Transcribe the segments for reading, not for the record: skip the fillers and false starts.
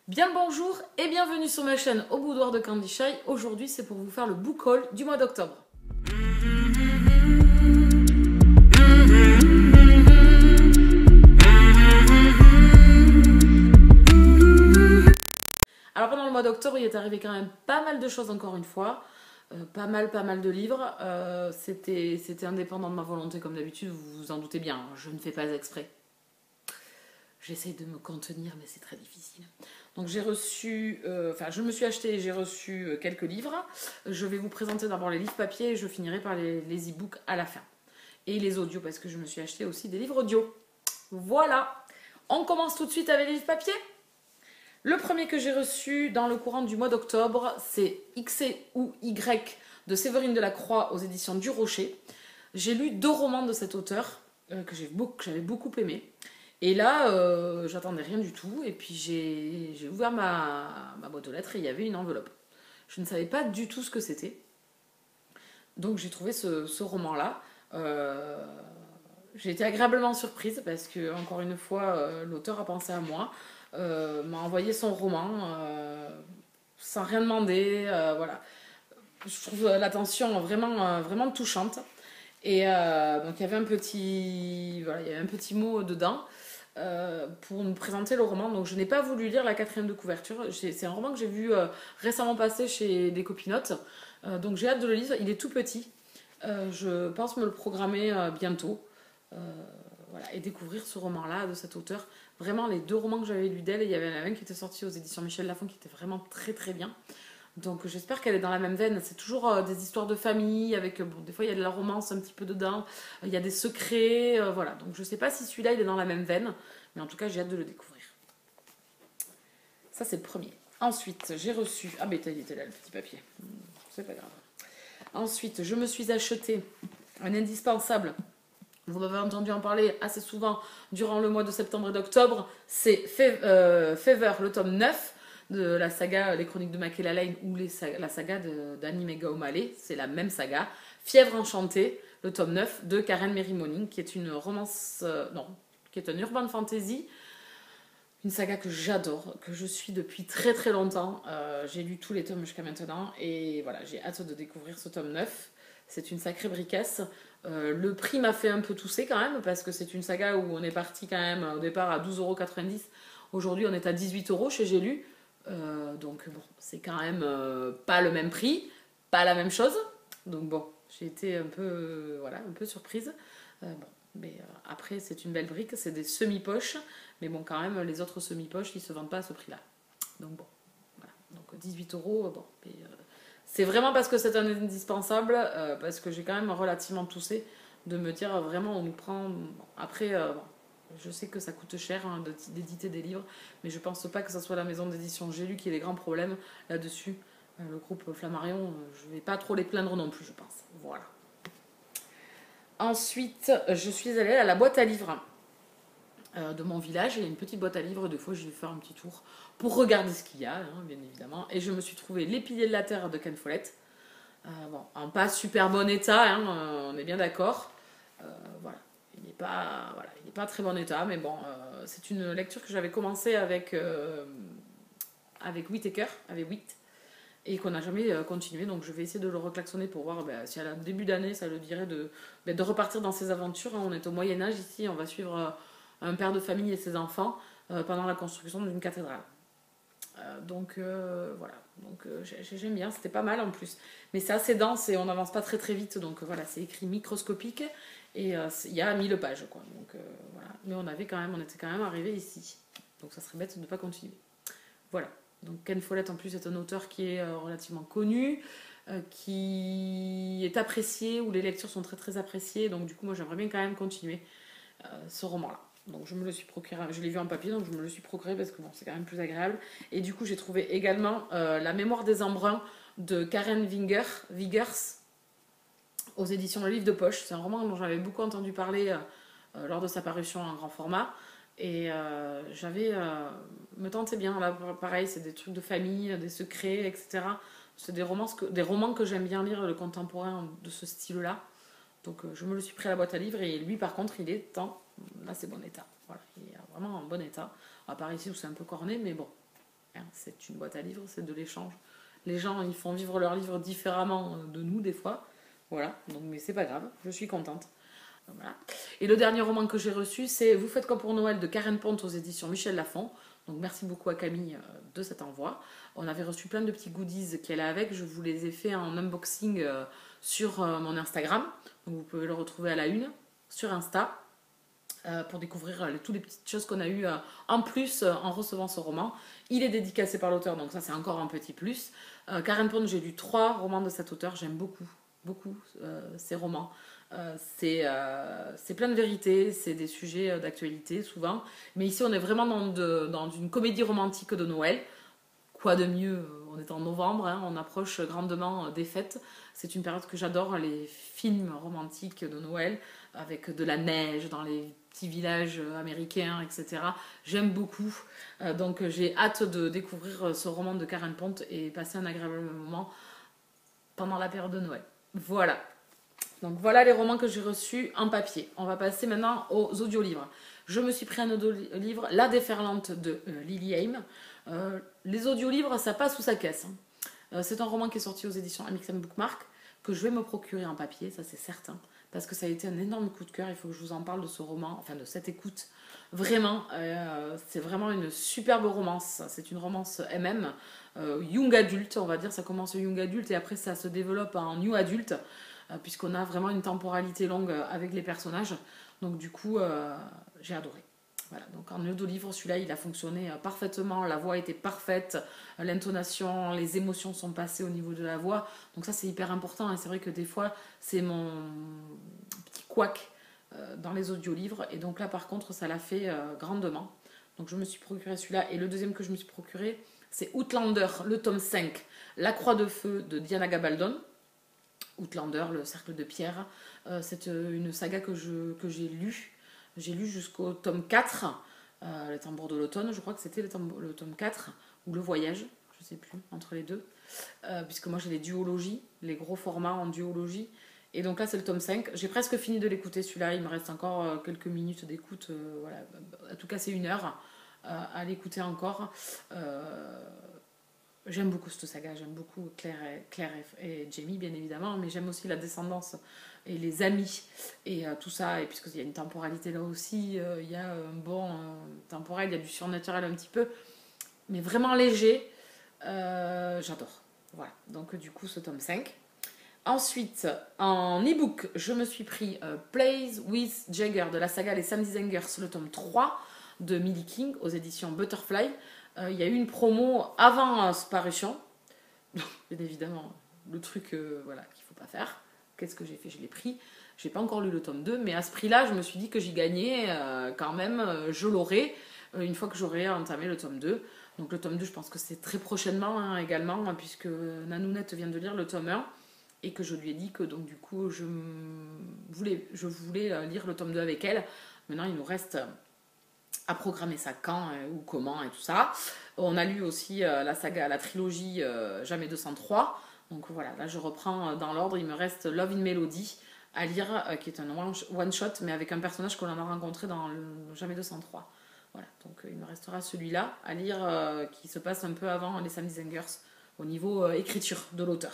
Bien le bonjour et bienvenue sur ma chaîne Au Boudoir de Candy Shy. Aujourd'hui c'est pour vous faire le book haul du mois d'octobre. Alors pendant le mois d'octobre il est arrivé quand même pas mal de choses encore une fois. Pas mal de livres. C'était indépendant de ma volonté comme d'habitude, vous vous en doutez bien, je ne fais pas exprès. J'essaye de me contenir, mais c'est très difficile. Donc j'ai reçu, je me suis acheté et j'ai reçu quelques livres. Je vais vous présenter d'abord les livres papier et je finirai par les e-books à la fin. Et les audios, parce que je me suis acheté aussi des livres audio. Voilà. On commence tout de suite avec les livres papier. Le premier que j'ai reçu dans le courant du mois d'octobre, c'est X ou Y de Séverine Delacroix aux éditions du Rocher. J'ai lu 2 romans de cet auteur que j'avais beaucoup aimé. Et là, j'attendais rien du tout. Et puis j'ai ouvert ma boîte aux lettres et il y avait une enveloppe. Je ne savais pas du tout ce que c'était. Donc j'ai trouvé ce roman-là. J'ai été agréablement surprise parce que, encore une fois, l'auteur a pensé à moi. M'a envoyé son roman sans rien demander. Voilà. Je trouve l'attention vraiment touchante. Et donc il y avait un petit mot dedans pour nous présenter le roman. Donc je n'ai pas voulu lire la 4e de couverture. C'est un roman que j'ai vu récemment passer chez des copinotes. Donc j'ai hâte de le lire. Il est tout petit. Je pense me le programmer bientôt. Voilà, et découvrir ce roman-là de cet auteur. Vraiment, les 2 romans que j'avais lus d'elle, il y avait un qui était sorti aux éditions Michel Lafon qui était vraiment très bien. Donc j'espère qu'elle est dans la même veine. C'est toujours des histoires de famille, avec, bon, des fois il y a de la romance un petit peu dedans, il y a des secrets, voilà. Donc je sais pas si celui-là il est dans la même veine, mais en tout cas j'ai hâte de le découvrir. Ça c'est le premier. Ensuite, j'ai reçu... Ah ben il était là le petit papier, c'est pas grave. Ensuite, je me suis acheté un indispensable. Vous m'avez entendu en parler assez souvent durant le mois de septembre et d'octobre. C'est Fever, le tome 9 de la saga Les Chroniques de Makela Lane ou la saga d'Annie Mega O'Malley. C'est la même saga. Fièvre enchantée, le tome 9 de Karen Mary Moning, qui est une romance... qui est un urban fantasy. Une saga que j'adore, que je suis depuis très longtemps. J'ai lu tous les tomes jusqu'à maintenant. Et voilà, j'ai hâte de découvrir ce tome 9. C'est une sacrée bricasse. Le prix m'a fait un peu tousser quand même, parce que c'est une saga où on est parti quand même au départ à 12,90 €. Aujourd'hui, on est à 18 € chez J'ai lu. Donc bon, c'est quand même pas le même prix, pas la même chose. Donc bon, j'ai été un peu, un peu surprise. Après, c'est une belle brique, c'est des semi-poches. Mais bon, quand même, les autres semi-poches, ils se vendent pas à ce prix-là. Donc bon, voilà. Donc 18 €, bon... c'est vraiment parce que c'est un indispensable, parce que j'ai quand même relativement toussé de me dire vraiment on nous prend... Après, je sais que ça coûte cher hein, d'éditer des livres, mais je pense pas que ce soit la maison d'édition J'ai lu qui ait les grands problèmes là-dessus. Le groupe Flammarion, je vais pas trop les plaindre non plus, je pense. Voilà. Ensuite, je suis allée à la boîte à livres de mon village. Il y a une petite boîte à livres, des fois je vais faire un petit tour pour regarder ce qu'il y a, hein, bien évidemment. Et je me suis trouvé Les Piliers de la Terre de Ken Follett. Bon, en pas super bon état, hein, on est bien d'accord. Voilà. Il n'est pas très bon état, mais bon, c'est une lecture que j'avais commencé avec Whittaker, avec Whit, et qu'on n'a jamais continué. Donc je vais essayer de le reclaxonner pour voir si à la début d'année ça le dirait de repartir dans ses aventures. Hein. On est au Moyen-Âge ici, on va suivre un père de famille et ses enfants pendant la construction d'une cathédrale. Voilà, j'aime bien, c'était pas mal en plus, mais c'est assez dense et on n'avance pas très vite, donc voilà, c'est écrit microscopique et il y a 1000 pages quoi, donc voilà, mais on était quand même arrivé ici, donc ça serait bête de ne pas continuer. Voilà, donc Ken Follett en plus est un auteur qui est relativement connu, qui est apprécié, où les lectures sont très appréciées, donc du coup moi j'aimerais bien quand même continuer ce roman là. Donc je me le suis procuré, je l'ai vu en papier, donc je me le suis procuré parce que bon, c'est quand même plus agréable. Et du coup, j'ai trouvé également La Mémoire des Embruns de Karen Wiggers aux éditions Le Livre de Poche. C'est un roman dont j'avais beaucoup entendu parler lors de sa parution en grand format. Et me tentait bien. Là, pareil, c'est des trucs de famille, des secrets, etc. C'est des romans que j'aime bien lire, le contemporain de ce style-là. Donc je me le suis pris à la boîte à livres et lui par contre il est en assez bon état. Voilà, il est vraiment en bon état. À part ici où c'est un peu corné, mais bon, hein, c'est une boîte à livres, c'est de l'échange. Les gens, ils font vivre leurs livres différemment de nous, des fois. Voilà, donc, mais c'est pas grave, je suis contente. Voilà. Et le dernier roman que j'ai reçu, c'est Vous faites quoi pour Noël de Karen Ponte aux éditions Michel Lafon. Donc merci beaucoup à Camille de cet envoi. On avait reçu plein de petits goodies qu'elle a avec. Je vous les ai fait en unboxing sur mon Instagram. Donc vous pouvez le retrouver à la une sur Insta pour découvrir toutes les petites choses qu'on a eues en plus en recevant ce roman. Il est dédicacé par l'auteur, donc ça c'est encore un petit plus. Karen Ponte, j'ai lu 3 romans de cet auteur. J'aime beaucoup ces romans. C'est plein de vérité, c'est des sujets d'actualité souvent. Mais ici, on est vraiment dans une comédie romantique de Noël. Quoi de mieux, on est en novembre, hein, on approche grandement des fêtes. C'est une période que j'adore, les films romantiques de Noël, avec de la neige dans les petits villages américains, etc. J'aime beaucoup. Donc j'ai hâte de découvrir ce roman de Karen Ponte et passer un agréable moment pendant la période de Noël. Voilà. Donc voilà les romans que j'ai reçus en papier. On va passer maintenant aux audiolivres. Je me suis pris un audiolivre, La Déferlante de Lily Haim. Les audiolivres, ça passe sous sa caisse. C'est un roman qui est sorti aux éditions Amixem Bookmark, que je vais me procurer en papier, ça c'est certain. Parce que ça a été un énorme coup de cœur, il faut que je vous en parle de ce roman, enfin de cette écoute. Vraiment, c'est vraiment une superbe romance. C'est une romance MM, young adulte, on va dire. Ça commence young adulte et après ça se développe en new adulte. Puisqu'on a vraiment une temporalité longue avec les personnages. Donc du coup, j'ai adoré. Voilà, donc en audio-livre, celui-là, il a fonctionné parfaitement, la voix était parfaite, l'intonation, les émotions sont passées au niveau de la voix. Donc ça, c'est hyper important, et c'est vrai que des fois, c'est mon petit couac dans les audiolivres, et donc là, par contre, ça l'a fait grandement. Donc je me suis procuré celui-là, et le deuxième que je me suis procuré, c'est Outlander, le tome 5, La Croix de Feu de Diana Gabaldon. Outlander, le cercle de pierre. C'est une saga que j'ai lue. J'ai lu jusqu'au tome 4, Le tambour de l'automne, je crois que c'était le tome 4, ou Le voyage, je ne sais plus, entre les deux. Puisque moi j'ai les duologies, les gros formats en duologie. Et donc là c'est le tome 5. J'ai presque fini de l'écouter celui-là, il me reste encore quelques minutes d'écoute. Voilà. En tout cas c'est 1 heure à l'écouter encore. J'aime beaucoup cette saga, j'aime beaucoup Claire et Jamie, bien évidemment, mais j'aime aussi la descendance et les amis et tout ça. Et puisqu'il y a une temporalité là aussi, il y a un bon temporel, il y a du surnaturel un petit peu, mais vraiment léger. J'adore. Voilà, donc du coup, ce tome 5. Ensuite, en e-book, je me suis pris Plays with Jagger de la saga Les Sam Zengers, le tome 3 de Millie King aux éditions Butterfly. Il y a eu une promo avant sa parution. Bien évidemment, le truc voilà, qu'il ne faut pas faire. Qu'est-ce que j'ai fait? Je l'ai pris. Je n'ai pas encore lu le tome 2, mais à ce prix-là, je me suis dit que j'y gagnais quand même. Je l'aurai une fois que j'aurai entamé le tome 2. Donc le tome 2, je pense que c'est très prochainement hein, également, hein, puisque Nanounette vient de lire le tome 1 et que je lui ai dit que donc du coup, je voulais lire le tome 2 avec elle. Maintenant, il nous reste à programmer ça quand ou comment et tout ça. On a lu aussi la saga, la trilogie Jamais 203. Donc voilà, là je reprends dans l'ordre. Il me reste Love in Melody à lire, qui est un one-shot, mais avec un personnage qu'on a rencontré dans le Jamais 203. Voilà, donc il me restera celui-là à lire qui se passe un peu avant les Sam Zengers au niveau écriture de l'auteur.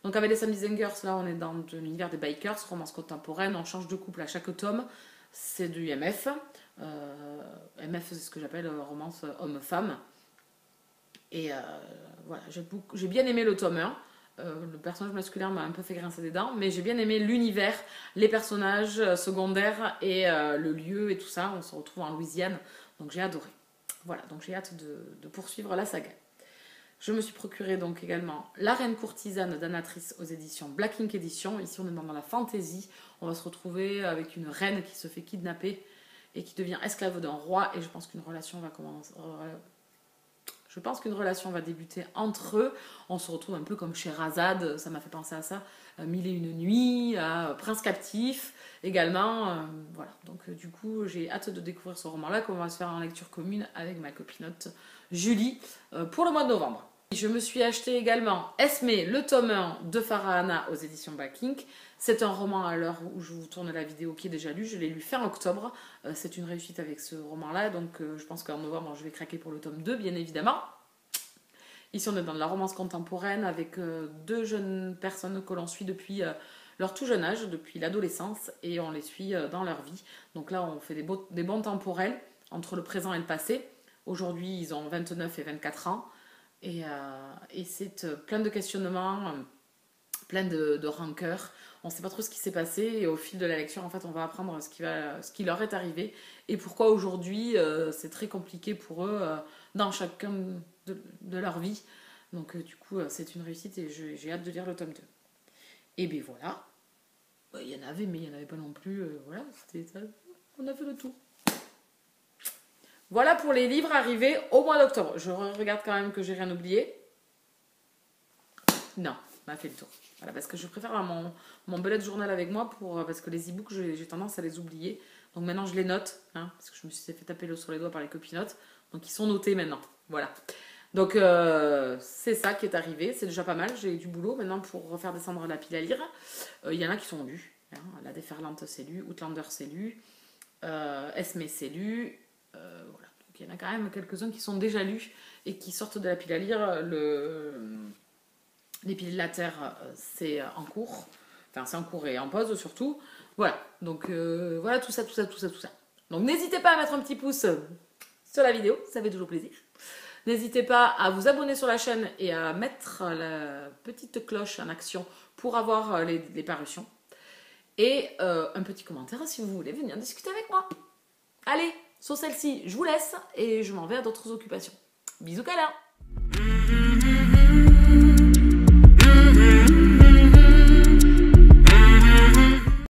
Donc avec les Sam Zengers, là on est dans l'univers des bikers, romance contemporaine, on change de couple à chaque tome. C'est du MF. MF, c'est ce que j'appelle romance homme-femme. Et voilà, j'ai bien aimé le tome 1. Le personnage masculin m'a un peu fait grincer des dents, mais j'ai bien aimé l'univers, les personnages secondaires et le lieu et tout ça. On se retrouve en Louisiane, donc j'ai adoré. Voilà, donc j'ai hâte de poursuivre la saga. Je me suis procuré donc également La Reine courtisane d'Anatrice aux éditions Black Ink Edition. Ici, on est dans la fantasy. On va se retrouver avec une reine qui se fait kidnapper et qui devient esclave d'un roi. Et je pense qu'une relation va commencer. Je pense qu'une relation va débuter entre eux. On se retrouve un peu comme Sherazade, ça m'a fait penser à ça. 1001 nuits, Prince captif également. Voilà, donc du coup, j'ai hâte de découvrir ce roman-là, qu'on va se faire en lecture commune avec ma copinote Julie pour le mois de novembre. Je me suis acheté également Esmé, le tome 1 de Farahana aux éditions Black Ink. C'est un roman à l'heure où je vous tourne la vidéo qui est déjà lu. Je l'ai lu fin octobre. C'est une réussite avec ce roman-là. Donc je pense qu'en novembre, je vais craquer pour le tome 2, bien évidemment. Ici, on est dans de la romance contemporaine avec deux jeunes personnes que l'on suit depuis leur tout jeune âge, depuis l'adolescence, et on les suit dans leur vie. Donc là, on fait des bons temporels entre le présent et le passé. Aujourd'hui, ils ont 29 et 24 ans, et c'est plein de questionnements, plein de rancœurs. On ne sait pas trop ce qui s'est passé, et au fil de la lecture, en fait, on va apprendre ce qui leur est arrivé, et pourquoi aujourd'hui, c'est très compliqué pour eux dans chacun de leur vie. Donc du coup, c'est une réussite, et j'ai hâte de lire le tome 2. Et bien voilà. Il y en avait, mais il n'y en avait pas non plus. Voilà, c'était ça. On a fait le tour. Voilà pour les livres arrivés au mois d'octobre. Je regarde quand même que j'ai rien oublié. Non, on a fait le tour. Voilà, parce que je préfère avoir mon bullet journal avec moi parce que les e-books, j'ai tendance à les oublier. Donc maintenant, je les note, hein, parce que je me suis fait taper sur les doigts par les copinotes. Donc ils sont notés maintenant. Voilà. Donc c'est ça qui est arrivé. C'est déjà pas mal. J'ai eu du boulot maintenant pour refaire descendre la pile à lire. Il y en a qui sont lus. Hein. La Déferlante, c'est lu. Outlander, c'est lu. Esme, c'est lu. Voilà. Donc il y en a quand même quelques-uns qui sont déjà lus et qui sortent de la pile à lire. Les piles de la Terre, c'est en cours. Enfin, c'est en cours et en pause surtout. Voilà. Donc voilà, tout ça. Donc n'hésitez pas à mettre un petit pouce sur la vidéo, ça fait toujours plaisir. N'hésitez pas à vous abonner sur la chaîne et à mettre la petite cloche en action pour avoir les parutions. Et un petit commentaire si vous voulez venir discuter avec moi. Allez, sur celle-ci, je vous laisse et je m'en vais à d'autres occupations. Bisous câlins.